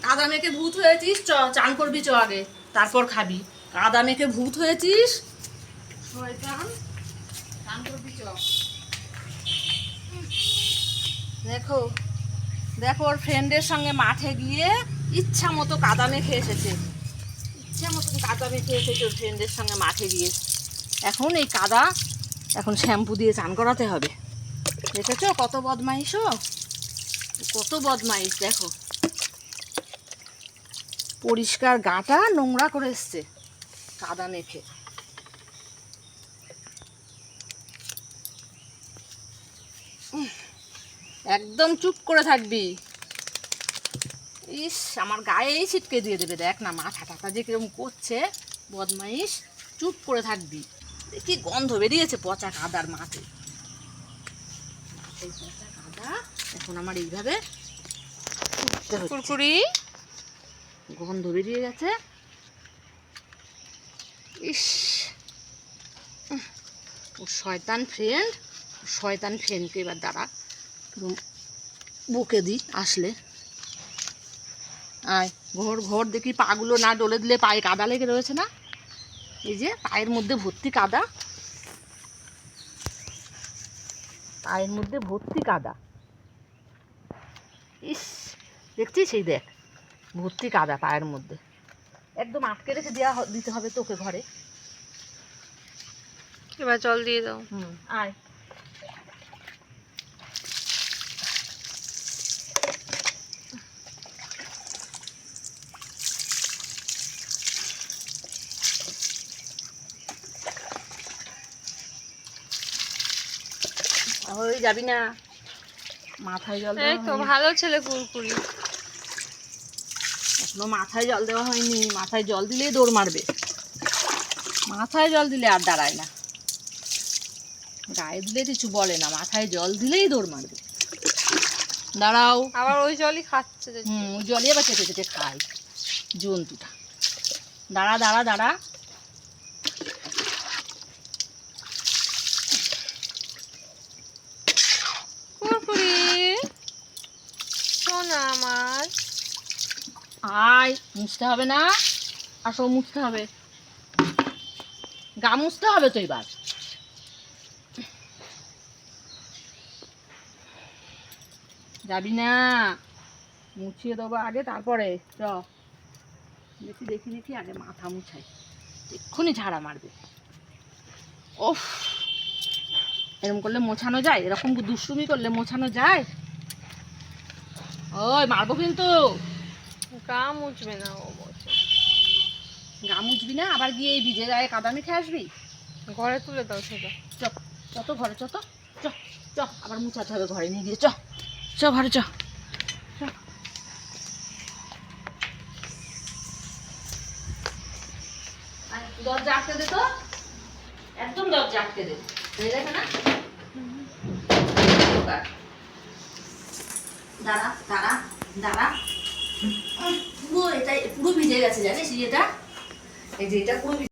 কাদা মেখে ভূত হয়েছিস, চ চান করবি, চ আগে তারপর খাবি। কাদা মেখে ভূত হয়েছিস শয়তান, চান করবি চ। দেখো দেখো ওর ফ্রেন্ডের সঙ্গে মাঠে গিয়ে ইচ্ছা মতো কাদা মেখে এসেছে, ইচ্ছা মতন কাদা মেখে এসেছে ওর ফ্রেন্ডের সঙ্গে মাঠে গিয়ে। এখন এই কাদা এখন শ্যাম্পু দিয়ে চান করাতে হবে। দেখেছো কত বদমাইশ, কত বদমাইশ। দেখো পরিষ্কার গাটা নোংরা করে এসছে কাদা মেখে। একদম চুপ করে থাকবি। ইস আমার গায়েই ছিটকে দিয়ে দেবে, দেখ না মাথা টাথা যে কিরকম করছে বদমাইশ। চুপ করে থাকবি। দেখি গন্ধ বেরিয়েছে পচা কাদার মাঠে, এই পচা কাদা এখন আমার এইভাবে কুরকুরি গন্ধ বেরিয়ে গেছে। ইস ও শয়তান ফ্রেন্ড, শয়তান ফ্রেন্ডকে এবার দাঁড়া বকে দিই আসলে। আয় ঘোর ঘোর দেখি, পাগুলো না ডলে দিলে পায়ে কাদা লেগে রয়েছে না, এই যে পায়ের মধ্যে ভর্তি কাদা, পায়ের মধ্যে ভর্তি কাদা। ইস দেখছিস, সেই দেখ ভর্তি কাদা পায়ের মধ্যে, একদম আটকে রেখে দিতে হবে তোকে ঘরে। এবার জল দিয়ে দাও। আয় হয়ে যাবি না, মাথায় জল এই তো ভালো ছেলে কুরকুরি। এখনো মাথায় জল দেওয়া হয়নি, মাথায় জল দিলেই দৌড় মারবে, মাথায় জল দিলে আর দাঁড়ায় না, গায়ে দিলে কিছু বলে না, মাথায় জল দিলেই দৌড় মারবে। দাঁড়াও, আবার ওই জলই খাচ্ছে। ওই জলই আবার কেটে কেটে খায় জন্তুটা। দাঁড়া দাঁড়া দাঁড়া, কুরকুরি সোনা আমার। আয় মুছতে হবে না, আসো মুছতে হবে, গা মুছতে হবে তো এবার। যাবি না, মুছিয়ে দেবো আগে তারপরে চ। দেখি দেখি দেখি আগে মাথা মুছাই, এক্ষুনি ঝাড়া মারবে। ওফ এরকম করলে মোছানো যায়, এরকম দুষ্টুমি করলে মোছানো যায়? ওই মারবো কিন্তু। গা মুছবে না ও বলছে। গা মুছবি না, আবার গিয়ে এই ভিজে গায়ে কাদা মেখে আসবি? ঘরে তুলে দাও সেটা। চ চত ঘরে, চ তো চ চ, আবার মুছাতে হবে ঘরে নিয়ে গিয়ে, চ চ ঘরে চ। দরজা আটকে দে তো, একদম দরজা আটকে দে, হয়ে গেছে না? দাঁড়া দাঁড়া দাঁড়া, পুরো এটাই পুরো ভিজে গেছে জানিস, এটা এই যে এটা পুরো